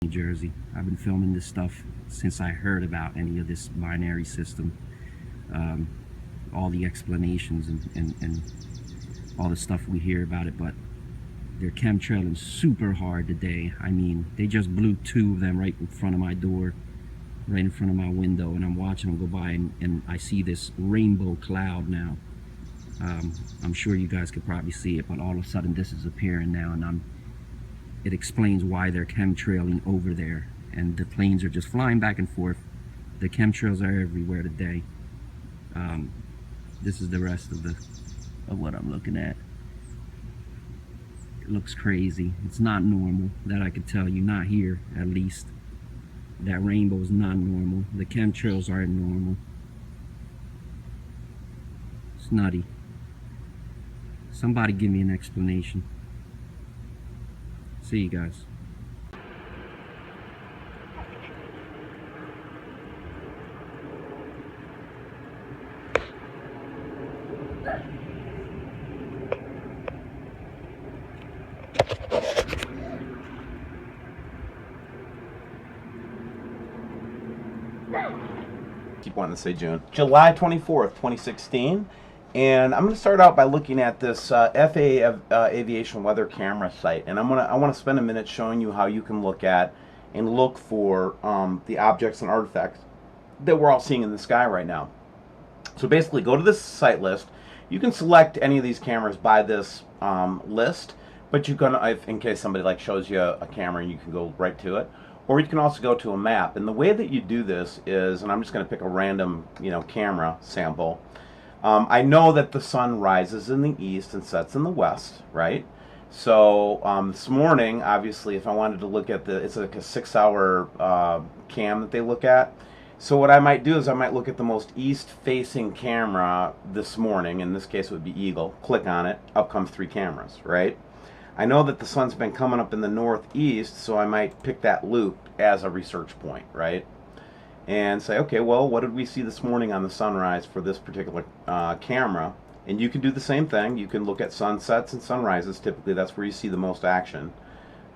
New Jersey. I've been filming this stuff since I heard about any of this binary system. All the explanations and all the stuff we hear about it, but they're chemtrailing super hard today. I mean, they just blew 2 of them right in front of my door, right in front of my window, and I'm watching them go by, and I see this rainbow cloud now. I'm sure you guys could probably see it, but all of a sudden this is appearing now, and it explains why they're chemtrailing over there, and the planes are just flying back and forth. The chemtrails are everywhere today. This is the rest of what I'm looking at. It looks crazy. It's not normal, that I could tell you, not here at least. That rainbow is not normal. The chemtrails aren't normal. It's nutty. Somebody give me an explanation. See you guys. Keep wanting to say June. July 24th, 2016. And I'm going to start out by looking at this FAA aviation weather camera site. And I want to spend a minute showing you how you can look at and look for the objects and artifacts that we're all seeing in the sky right now. So basically, go to this site list. You can select any of these cameras by this list, but you can, in case somebody like shows you a camera, you can go right to it. Or you can also go to a map. And the way that you do this is, and I'm just going to pick a random, camera sample. I know that the sun rises in the east and sets in the west, right? So this morning, obviously, if I wanted to look at it's like a 6-hour cam that they look at. So what I might do is I might look at the most east-facing camera this morning. In this case, it would be Eagle. Click on it. Up comes 3 cameras, right? I know that the sun's been coming up in the northeast, so I might pick that loop as a research point, right? And say, okay, well, what did we see this morning on the sunrise for this particular camera? And you can do the same thing. You can look at sunsets and sunrises. Typically, that's where you see the most action.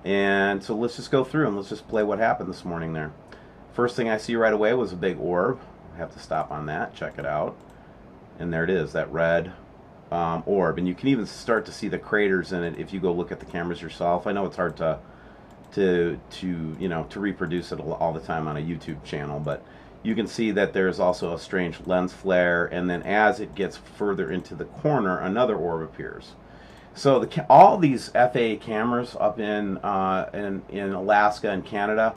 And so let's just go through and let's just play what happened this morning there. First thing I see right away was a big orb. I have to stop on that, check it out. And there it is, that red orb. And you can even start to see the craters in it if you go look at the cameras yourself. I know it's hard to reproduce it all the time on a YouTube channel, but you can see that there's also a strange lens flare, and then as it gets further into the corner, another orb appears. So all these FAA cameras up in Alaska and Canada,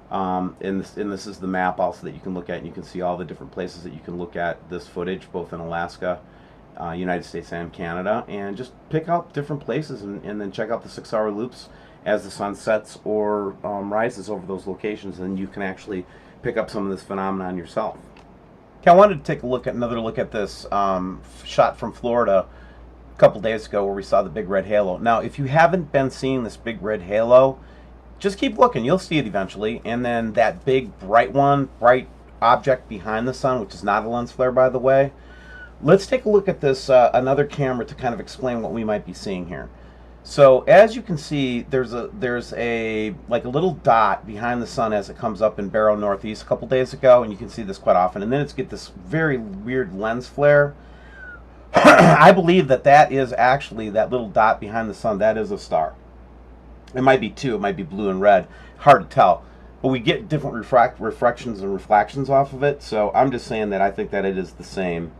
and this is the map also that you can look at, and you can see all the different places that you can look at this footage, both in Alaska, United States and Canada, and just pick out different places and then check out the 6-hour loops as the sun sets or rises over those locations, and you can actually pick up some of this phenomenon yourself. Okay, I wanted to take another look at this shot from Florida a couple days ago where we saw the big red halo. Now, if you haven't been seeing this big red halo, just keep looking. You'll see it eventually. And then that big bright object behind the sun, which is not a lens flare, by the way. Let's take a look at this another camera to kind of explain what we might be seeing here. So as you can see, there's a like a little dot behind the sun as it comes up in Barrow Northeast a couple days ago, and you can see this quite often. And then it's get this very weird lens flare. I believe that is actually that little dot behind the sun. That is a star. It might be 2. It might be blue and red. Hard to tell. But we get different refractions and reflections off of it. So I'm just saying that I think that it is the same.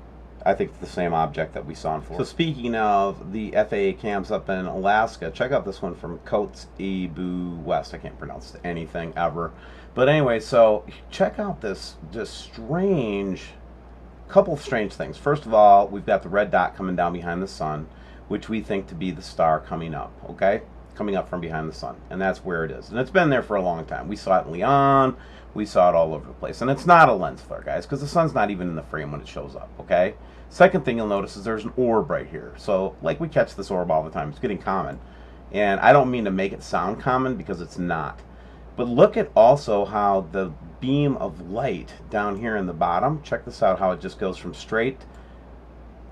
I think it's the same object that we saw in Florida. So speaking of the FAA cams up in Alaska, check out this one from Coates Ebu West. I can't pronounce anything ever. But anyway, so check out this couple of strange things. First of all, we've got the red dot coming down behind the sun, which we think to be the star coming up, okay? Coming up from behind the sun. And that's where it is. And it's been there for a long time. We saw it in Leon. We saw it all over the place. And it's not a lens flare, guys, because the sun's not even in the frame when it shows up, okay? Second thing you'll notice is there's an orb right here. So, like, we catch this orb all the time. It's getting common. And I don't mean to make it sound common because it's not. But look at also how the beam of light down here in the bottom, check this out, how it just goes from straight,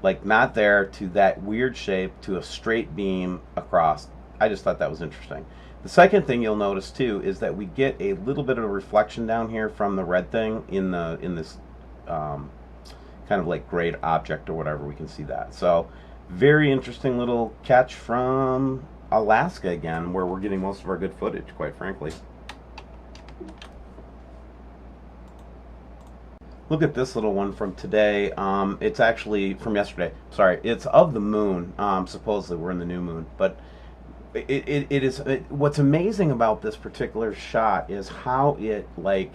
like not there, to that weird shape, to a straight beam across. I just thought that was interesting. The second thing you'll notice too is that we get a little bit of a reflection down here from the red thing in this kind of like gray object or whatever. We can see that. So very interesting little catch from Alaska again, where we're getting most of our good footage, quite frankly. Look at this little one from today. It's actually from yesterday. Sorry, it's of the moon. Supposedly we're in the new moon, but it is. What's amazing about this particular shot is how it like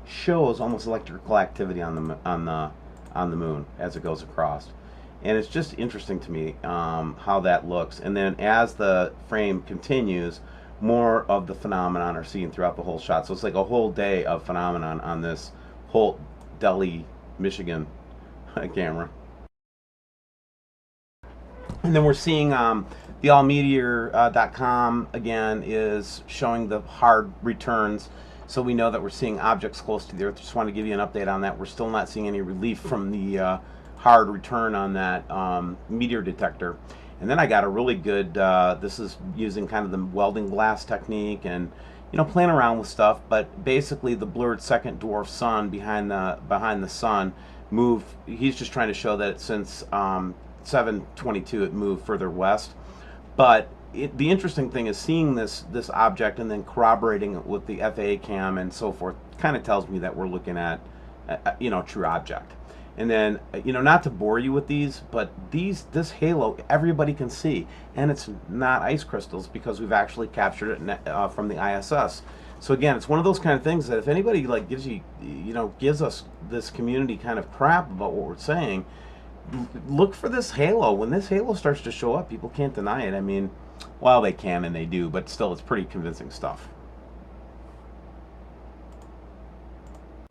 shows almost electrical activity on the moon as it goes across, and it's just interesting to me how that looks. And then as the frame continues, more of the phenomenon are seen throughout the whole shot. So it's like a whole day of phenomenon on this whole Delhi, Michigan camera. And then we're seeing the allmeteor.com again is showing the hard returns. So we know that we're seeing objects close to the Earth. Just want to give you an update on that. We're still not seeing any relief from the hard return on that meteor detector. And then I got a really good, this is using kind of the welding glass technique and playing around with stuff, but basically the blurred second dwarf sun behind the sun moved. He's just trying to show that since 722 it moved further west. But the interesting thing is seeing this object and then corroborating it with the FAA cam and so forth kind of tells me that we're looking at a true object. And then, not to bore you with these, but this halo, everybody can see. And it's not ice crystals because we've actually captured it from the ISS. So again, it's one of those kind of things that if anybody like gives us this community kind of crap about what we're saying, look for this halo. When this halo starts to show up, people can't deny it. I mean, well, they can and they do, but still, it's pretty convincing stuff.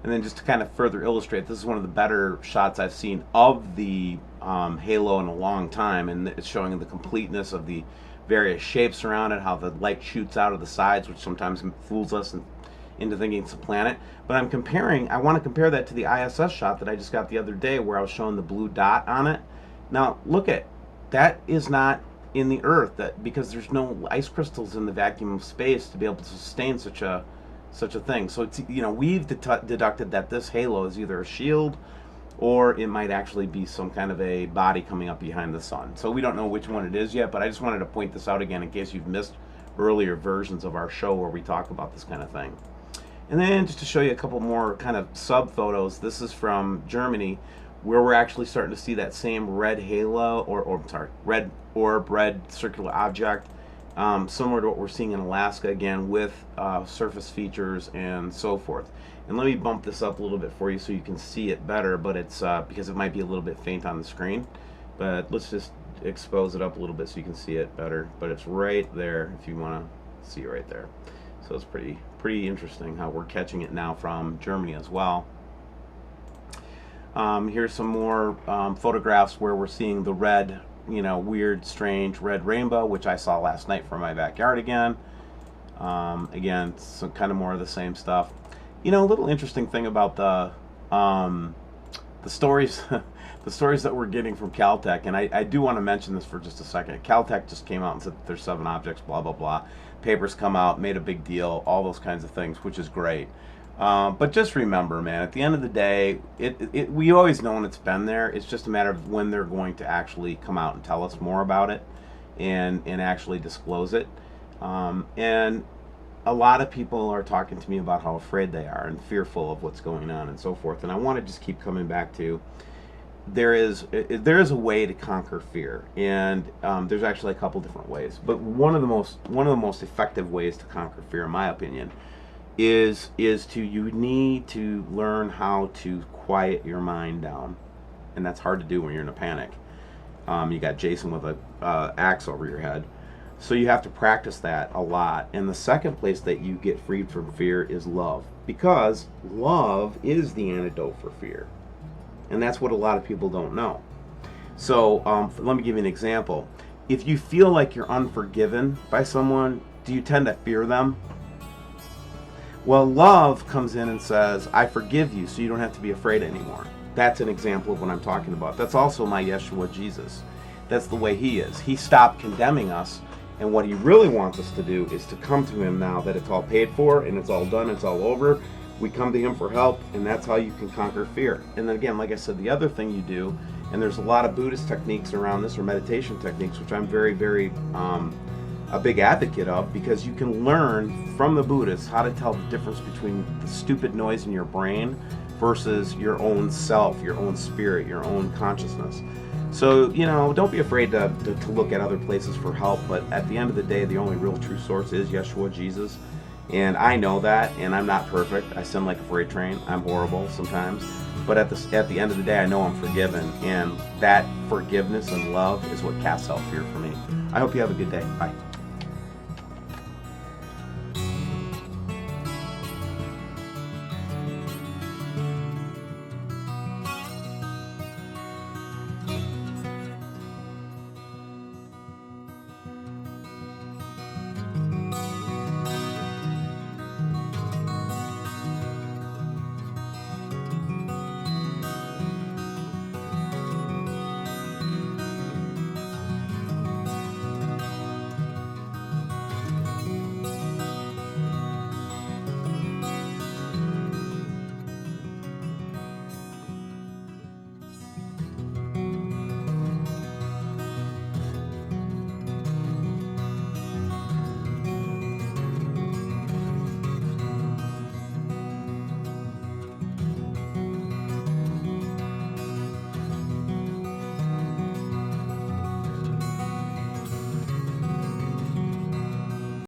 And then just to kind of further illustrate, this is one of the better shots I've seen of the halo in a long time, and it's showing the completeness of the various shapes around it, how the light shoots out of the sides, which sometimes fools us into thinking it's a planet. But I want to compare that to the ISS shot that I just got the other day where I was showing the blue dot on it. Now, look at, that is not in the Earth, because there's no ice crystals in the vacuum of space to be able to sustain such a thing. So it's, we've deducted that this halo is either a shield or it might actually be some kind of a body coming up behind the sun. So we don't know which one it is yet, but I just wanted to point this out again in case you've missed earlier versions of our show where we talk about this kind of thing. And then just to show you a couple more kind of sub photos, this is from Germany where we're actually starting to see that same red halo red orb, red circular object. Similar to what we're seeing in Alaska again with surface features and so forth. And let me bump this up a little bit for you so you can see it better, but it's because it might be a little bit faint on the screen. But let's just expose it up a little bit so you can see it better. But it's right there if you want to see it right there. So it's pretty interesting how we're catching it now from Germany as well. Here's some more photographs where we're seeing the red, weird, strange red rainbow, which I saw last night from my backyard again. Again, some kind of more of the same stuff. A little interesting thing about the stories, the stories that we're getting from Caltech, and I do want to mention this for just a second. Caltech just came out and said that there's 7 objects, blah blah blah. Papers come out, made a big deal, all those kinds of things, which is great. But just remember, man, at the end of the day, we always know when it's been there. It's just a matter of when they're going to actually come out and tell us more about it and actually disclose it. And a lot of people are talking to me about how afraid they are and fearful of what's going on and so forth. And I want to just keep coming back to there is a way to conquer fear, and there's actually a couple different ways. But one of the most effective ways to conquer fear, in my opinion, is you need to learn how to quiet your mind down, and that's hard to do when you're in a panic. You got Jason with a axe over your head, so you have to practice that a lot. And the second place that you get freed from fear is love, because love is the antidote for fear, and that's what a lot of people don't know. So let me give you an example. If you feel like you're unforgiven by someone, do you tend to fear them? Well, love comes in and says, I forgive you, so you don't have to be afraid anymore. That's an example of what I'm talking about. That's also my Yeshua Jesus. That's the way he is. He stopped condemning us And what he really wants us to do is to come to him now that it's all paid for and it's all done, it's all over. We come to him for help, and that's how you can conquer fear. And then again, like I said, the other thing you do, and there's a lot of Buddhist techniques around this, or meditation techniques, which I'm very, very a big advocate of, because you can learn from the Buddhists how to tell the difference between the stupid noise in your brain versus your own self, your own spirit, your own consciousness. So, don't be afraid to look at other places for help, but at the end of the day, the only real true source is Yeshua, Jesus. And I know that, and I'm not perfect. I sin like a freight train. I'm horrible sometimes. But at the end of the day, I know I'm forgiven, and that forgiveness and love is what casts out fear for me. I hope you have a good day. Bye.